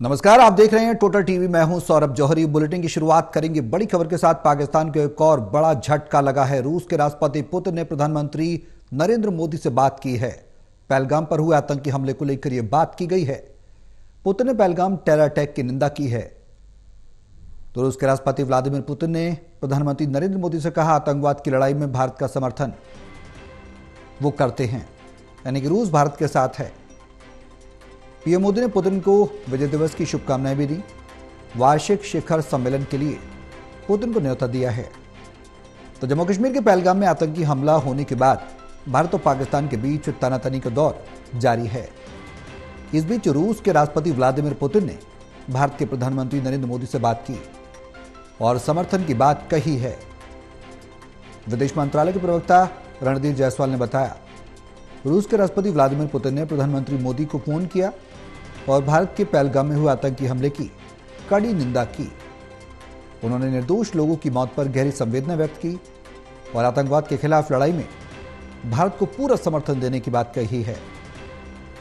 नमस्कार, आप देख रहे हैं टोटल टीवी। मैं हूं सौरभ जौहरी। बुलेटिन की शुरुआत करेंगे बड़ी खबर के साथ। पाकिस्तान को एक और बड़ा झटका लगा है। रूस के राष्ट्रपति पुतिन ने प्रधानमंत्री नरेंद्र मोदी से बात की है। पहलगाम पर हुए आतंकी हमले को लेकर यह बात की गई है। पुतिन ने पहलगाम टेरर अटैक की निंदा की है। तो रूस के राष्ट्रपति व्लादिमीर पुतिन ने प्रधानमंत्री नरेंद्र मोदी से कहा, आतंकवाद की लड़ाई में भारत का समर्थन वो करते हैं, यानी कि रूस भारत के साथ है। पीएम मोदी ने पुतिन को विजय दिवस की शुभकामनाएं भी दी। वार्षिक शिखर सम्मेलन के लिए पुतिन को न्योता दिया है। तो जम्मू कश्मीर के पहलगाम में आतंकी हमला होने के बाद भारत और पाकिस्तान के बीच तनातनी का दौर जारी है। इस बीच रूस के राष्ट्रपति व्लादिमीर पुतिन ने भारत के प्रधानमंत्री नरेंद्र मोदी से बात की और समर्थन की बात कही है। विदेश मंत्रालय के प्रवक्ता रणधीर जायसवाल ने बताया, रूस के राष्ट्रपति व्लादिमीर पुतिन ने प्रधानमंत्री मोदी को फोन किया और भारत के पहलगाम में हुए आतंकी हमले की कड़ी निंदा की। उन्होंने निर्दोष लोगों की मौत पर गहरी संवेदना व्यक्त की और आतंकवाद के खिलाफ लड़ाई में भारत को पूरा समर्थन देने की बात कही है।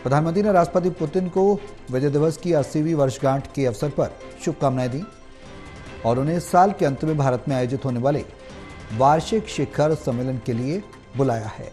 प्रधानमंत्री ने राष्ट्रपति पुतिन को विजय दिवस की 80वीं वर्षगांठ के अवसर पर शुभकामनाएं दी और उन्हें साल के अंत में भारत में आयोजित होने वाले वार्षिक शिखर सम्मेलन के लिए बुलाया है।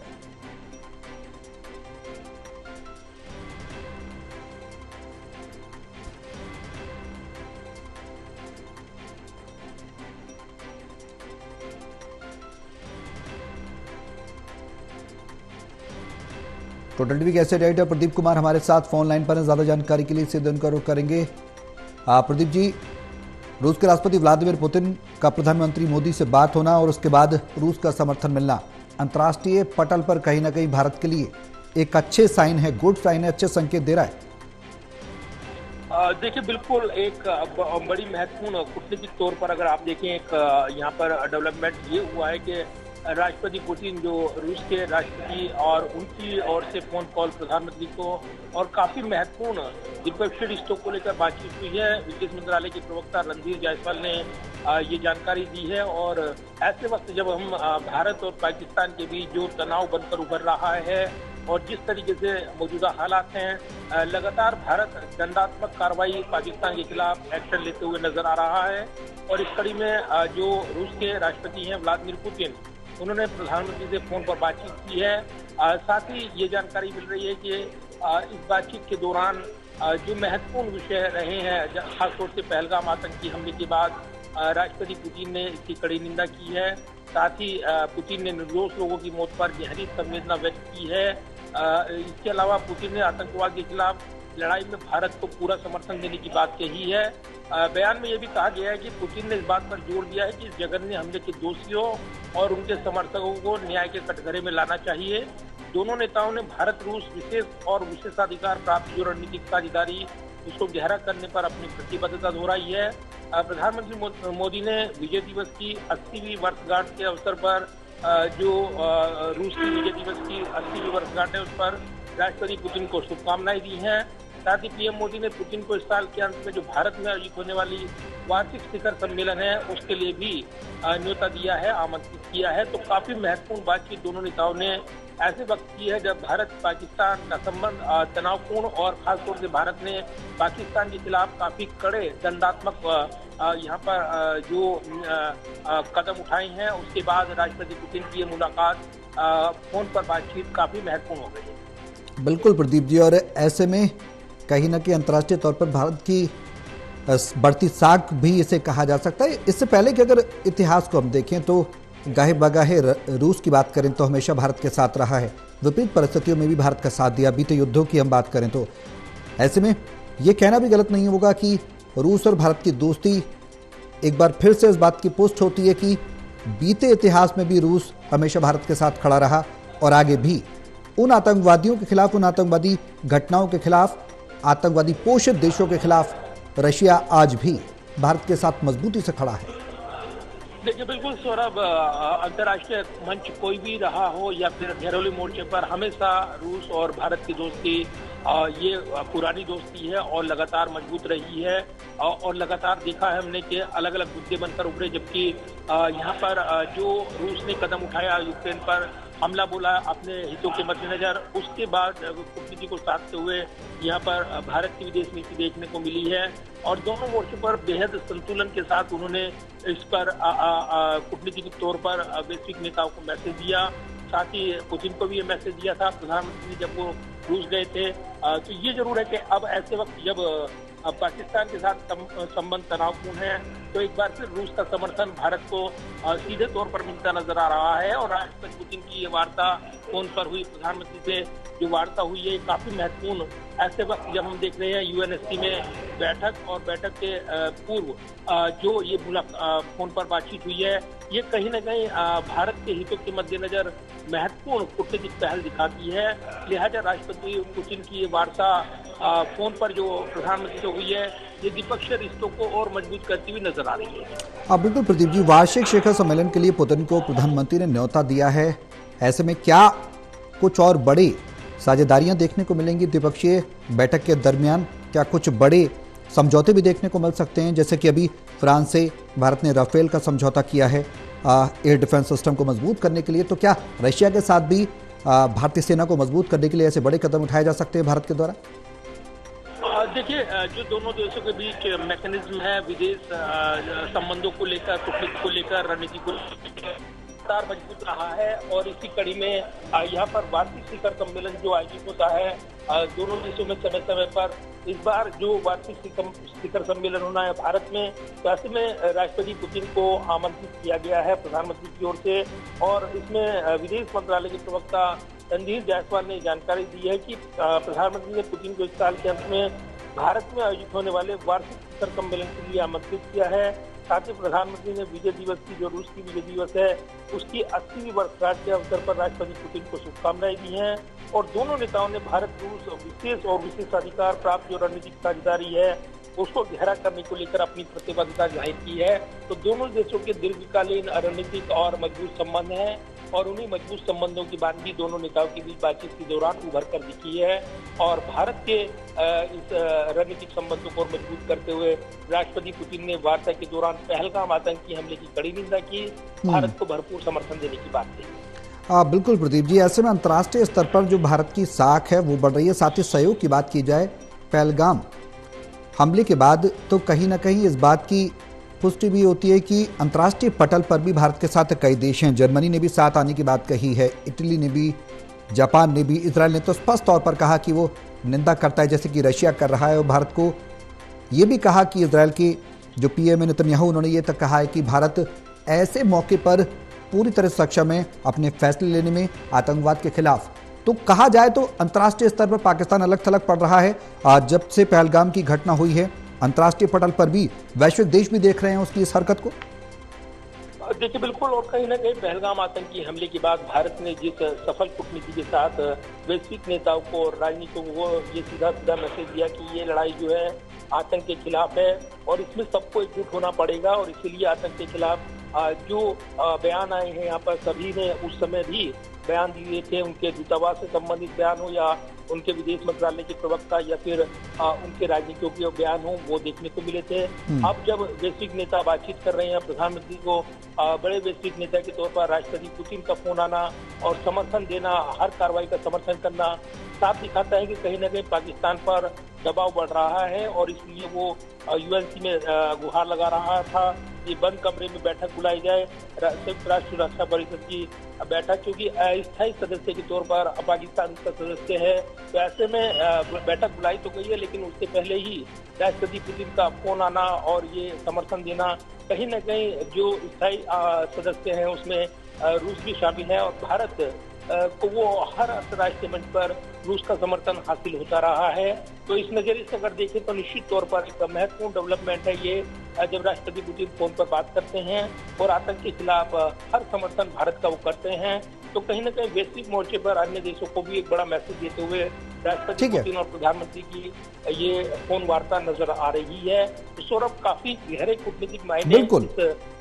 टोटल टीवी के एसोसिएट एडिटर प्रदीप कुमार हमारे साथ फोन लाइन पर हैं। ज्यादा जानकारी के लिए सीधे उनका रुख करेंगे। प्रदीप जी, रूस के राष्ट्रपति व्लादिमीर पुतिन का प्रधानमंत्री मोदी से बात होना और उसके बाद रूस का समर्थन मिलना अंतर्राष्ट्रीय पटल पर कहीं ना कहीं भारत के लिए एक अच्छे साइन है, गुड साइन है, अच्छे संकेत दे रहा है। देखिए, बिल्कुल एक बड़ी महत्वपूर्ण कूटनीतिक तौर पर अगर आप देखें, एक यहाँ पर डेवलपमेंट ये हुआ है कि राष्ट्रपति पुतिन जो रूस के राष्ट्रपति और उनकी ओर से फोन कॉल प्रधानमंत्री को और काफी महत्वपूर्ण द्विपक्षीय रिश्तों को लेकर बातचीत हुई है। विदेश मंत्रालय के प्रवक्ता रणधीर जायसवाल ने ये जानकारी दी है। और ऐसे वक्त जब हम भारत और पाकिस्तान के बीच जो तनाव बनकर उभर रहा है और जिस तरीके से मौजूदा हालात हैं, लगातार भारत दंडात्मक कार्रवाई पाकिस्तान के खिलाफ एक्शन लेते हुए नजर आ रहा है। और इस कड़ी में जो रूस के राष्ट्रपति हैं व्लादिमीर पुतिन, उन्होंने प्रधानमंत्री से फोन पर बातचीत की है। साथ ही ये जानकारी मिल रही है कि इस बातचीत के दौरान जो महत्वपूर्ण विषय रहे हैं, खासतौर से पहलगाम आतंकी हमले के बाद राष्ट्रपति पुतिन ने इसकी कड़ी निंदा की है। साथ ही पुतिन ने निर्दोष लोगों की मौत पर गहरी संवेदना व्यक्त की है। इसके अलावा पुतिन ने आतंकवाद के खिलाफ लड़ाई में भारत को पूरा समर्थन देने की बात कही है। बयान में यह भी कहा गया है कि पुतिन ने इस बात पर जोर दिया है कि इस जघन्य हमले के दोषियों और उनके समर्थकों को न्याय के कटघरे में लाना चाहिए। दोनों नेताओं ने भारत रूस विशेष और विशेषाधिकार प्राप्त जो रणनीतिक साझेदारी उसको गहरा करने पर अपनी प्रतिबद्धता दोहराई है। प्रधानमंत्री मोदी ने विजय दिवस की 80वीं वर्षगांठ के अवसर पर जो रूस की विजय दिवस की 80वीं वर्षगांठ है उस पर राष्ट्रपति पुतिन को शुभकामनाएं दी हैं। साथ ही पीएम मोदी ने पुतिन को इस साल के अंत में जो भारत में आयोजित होने वाली वार्षिक शिखर सम्मेलन है उसके लिए भी न्योता दिया है, आमंत्रित किया है। तो काफी महत्वपूर्ण बातचीत दोनों नेताओं ने ऐसे वक्त की है जब भारत पाकिस्तान का संबंध तनावपूर्ण और खासतौर से भारत ने पाकिस्तान के खिलाफ काफी कड़े दंडात्मक यहाँ पर जो कदम उठाए हैं। उसके बाद राष्ट्रपति पुतिन की ये मुलाकात, फोन पर बातचीत काफी महत्वपूर्ण हो गई है। बिल्कुल प्रदीप जी, और ऐसे में कहीं ना कहीं अंतर्राष्ट्रीय तौर पर भारत की बढ़ती साख भी इसे कहा जा सकता है। इससे पहले कि अगर इतिहास को हम देखें तो गाहे बगाहे रूस की बात करें तो हमेशा भारत के साथ रहा है। विपरीत परिस्थितियों में भी भारत का साथ दिया। बीते युद्धों की हम बात करें तो ऐसे में ये कहना भी गलत नहीं होगा कि रूस और भारत की दोस्ती एक बार फिर से इस बात की पुष्टि होती है कि बीते इतिहास में भी रूस हमेशा भारत के साथ खड़ा रहा और आगे भी उन आतंकवादियों के खिलाफ, उन आतंकवादी घटनाओं के खिलाफ, आतंकवादी पोषित देशों के खिलाफ रशिया आज भी भारत के साथ मजबूती से खड़ा है। देखिए, बिल्कुल सौरभ, अंतर्राष्ट्रीय मंच कोई भी रहा हो या फिर घरेलू मोर्चे पर हमेशा रूस और भारत की दोस्ती ये पुरानी दोस्ती है और लगातार मजबूत रही है। और लगातार देखा है हमने कि अलग अलग मुद्दे बनकर उभरे, जबकि यहाँ पर जो रूस ने कदम उठाया यूक्रेन पर हमला बोला अपने हितों के मद्देनजर। उसके बाद कूटनीति को साधते हुए यहाँ पर भारत की विदेश नीति देखने को मिली है और दोनों मोर्चों पर बेहद संतुलन के साथ उन्होंने इस पर कूटनीति के तौर पर वैश्विक नेताओं को मैसेज दिया। साथ ही पुतिन को भी ये मैसेज दिया था प्रधानमंत्री ने जब वो रूस गए थे। तो ये जरूर है कि अब ऐसे वक्त जब पाकिस्तान के साथ संबंध तनावपूर्ण है तो एक बार फिर रूस का समर्थन भारत को सीधे तौर पर मिलता नजर आ रहा है। और राष्ट्रपति पुतिन की ये वार्ता फोन पर हुई, प्रधानमंत्री से जो वार्ता हुई है काफी महत्वपूर्ण ऐसे वक्त जब हम देख रहे हैं यूएनएससी में बैठक और बैठक के पूर्व जो ये फोन पर बातचीत हुई है ये कहीं न कहीं भारत के हितों के मद्देनजर महत्वपूर्ण कूटनीतिक पहल दिखाती है। लिहाजा राष्ट्रपति पुतिन की ये वार्ता फोन पर जो प्रधानमंत्री से हुई है ये द्विपक्षीय रिश्तों को और मजबूत करती हुई नजर आ रही है। बिल्कुल प्रदीप जी, वार्षिक शिखर सम्मेलन के लिए पुतिन को प्रधानमंत्री ने न्योता दिया है। ऐसे में क्या कुछ और बड़ी साझेदारियां देखने को मिलेंगी द्विपक्षीय बैठक के दरमियान? क्या कुछ बड़े समझौते भी देखने को मिल सकते हैं? जैसे कि अभी फ्रांस से भारत ने राफेल का समझौता किया है एयर डिफेंस सिस्टम को मजबूत करने के लिए, तो क्या रशिया के साथ भी भारतीय सेना को मजबूत करने के लिए ऐसे बड़े कदम उठाए जा सकते हैं भारत के द्वारा? देखिए, जो दोनों देशों के बीच मैकेनिज्म है विदेश संबंधों को लेकर, कूटनीति को लेकर, रणनीति को लगातार मजबूत रहा है और इसी कड़ी में यहाँ पर वार्षिक शिखर सम्मेलन जो आयोजित होता है दोनों देशों में समय समय पर, इस बार जो वार्षिक शिखर सम्मेलन होना है भारत में, तो ऐसे में राष्ट्रपति पुतिन को आमंत्रित किया गया है प्रधानमंत्री की ओर से। और इसमें विदेश मंत्रालय के प्रवक्ता रणधीर जायसवाल ने जानकारी दी है कि प्रधानमंत्री ने पुतिन को इस साल के अंत में भारत में आयोजित होने वाले वार्षिक शिखर सम्मेलन के लिए आमंत्रित किया है। साथ ही प्रधानमंत्री ने विजय दिवस की, जो रूस की विजय दिवस है, उसकी 80वीं वर्षगांठ के अवसर पर राष्ट्रपति पुतिन को शुभकामनाएं दी हैं। और दोनों नेताओं ने भारत रूस विशेष और विशेषाधिकार प्राप्त जो रणनीतिक साझेदारी है उसको गहरा करने को लेकर अपनी प्रतिबद्धता जाहिर की है। तो दोनों देशों के दीर्घकालीन रणनीतिक और मजबूत संबंध हैं और उन्हीं मजबूत संबंधों की बात भी दोनों नेताओं के बीच बातचीत के दौरान उभर कर दिखी है। और भारत के इस रणनीतिक संबंधों को मजबूत करते हुए राष्ट्रपति पुतिन ने वार्ता के दौरान पहलगाम आतंकी हमले की कड़ी निंदा की, भारत को भरपूर समर्थन देने की बात कही। बिल्कुल प्रदीप जी, ऐसे में अंतर्राष्ट्रीय स्तर पर जो भारत की साख है वो बढ़ रही है। साथ ही सहयोग की बात की जाए पहलगाम हमले के बाद, तो कहीं ना कहीं इस बात की पुष्टि भी होती है कि अंतर्राष्ट्रीय पटल पर भी भारत के साथ कई देश हैं। जर्मनी ने भी साथ आने की बात कही है, इटली ने भी, जापान ने भी, इजराइल ने तो स्पष्ट तौर पर कहा कि वो निंदा करता है जैसे कि रशिया कर रहा है। और भारत को ये भी कहा कि इजराइल के जो पीएम नेतन्याहू, उन्होंने ये तक कहा है कि भारत ऐसे मौके पर पूरी तरह सक्षम है अपने फैसले लेने में आतंकवाद के खिलाफ। तो कहा जाए तो अंतर्राष्ट्रीय स्तर पर पाकिस्तान अलग थलग पड़ रहा है। आज जब से पहलगाम की घटना हुई है, अंतर्राष्ट्रीय पटल पर भी वैश्विक देश भी देख रहे हैं उसकी इस हरकत को। देखिए, बिल्कुल। और कहीं ना कहीं पहलगाम आतंकी हमले के बाद भारत ने जिस सफल कूटनीति के साथ वैश्विक नेताओं को और राजनीतिकों को ये सीधा सीधा मैसेज दिया कि ये लड़ाई जो है आतंक के खिलाफ है और इसमें सबको एकजुट होना पड़ेगा। और इसीलिए आतंक के खिलाफ जो बयान आए हैं यहाँ पर, सभी ने उस समय भी बयान दिए थे, उनके दूतावास से संबंधित बयान हो या उनके विदेश मंत्रालय के प्रवक्ता या फिर उनके राजनीतियों के बयान हो, वो देखने को मिले थे। अब जब वैश्विक नेता बातचीत कर रहे हैं, प्रधानमंत्री को बड़े वैश्विक नेता के तौर पर राष्ट्रपति पुतिन का फोन आना और समर्थन देना, हर कार्रवाई का समर्थन करना, साफ दिखाता है कि कहीं न कहीं पाकिस्तान पर दबाव बढ़ रहा है। और इसलिए वो यूएनसी में गुहार लगा रहा था कि बंद कमरे में बैठक बुलाई जाए, संयुक्त राष्ट्र सुरक्षा परिषद की बैठक, क्योंकि अस्थायी सदस्य के तौर पर पाकिस्तान उसका सदस्य है। तो ऐसे में बैठक बुलाई तो गई है, लेकिन उससे पहले ही राष्ट्रपति पुतिन का फोन आना और ये समर्थन देना, कहीं न कहीं जो स्थायी सदस्य हैं उसमें रूस भी शामिल है और भारत को वो हर अंतर्राष्ट्रीय मंच पर रूस का समर्थन हासिल होता रहा है। तो इस नजरिए से अगर देखें तो निश्चित तौर पर एक महत्वपूर्ण डेवलपमेंट है ये, जब राष्ट्रपति पुतिन फोन पर बात करते हैं और आतंक के खिलाफ हर समर्थन भारत का वो करते हैं। तो कहीं न कहीं वैश्विक मोर्चे पर अन्य देशों को भी एक बड़ा मैसेज देते हुए राष्ट्रपति पुतिन और प्रधानमंत्री की ये फोन वार्ता नजर आ रही है। तो सौरभ, काफी गहरे कूटनीतिक मायने इस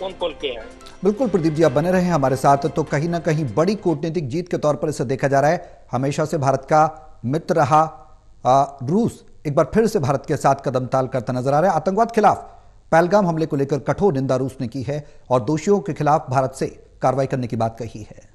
फोन कॉल के हैं। बिल्कुल प्रदीप जी, आप बने रहे हमारे साथ। तो कहीं ना कहीं बड़ी कूटनीतिक जीत के तौर पर इसे देखा जा रहा है। हमेशा से भारत का मित्र रहा रूस एक बार फिर से भारत के साथ कदम ताल करता नजर आ रहा है। आतंकवाद खिलाफ पहलगाम हमले को लेकर कठोर निंदा रूस ने की है और दोषियों के खिलाफ भारत से कार्रवाई करने की बात कही है।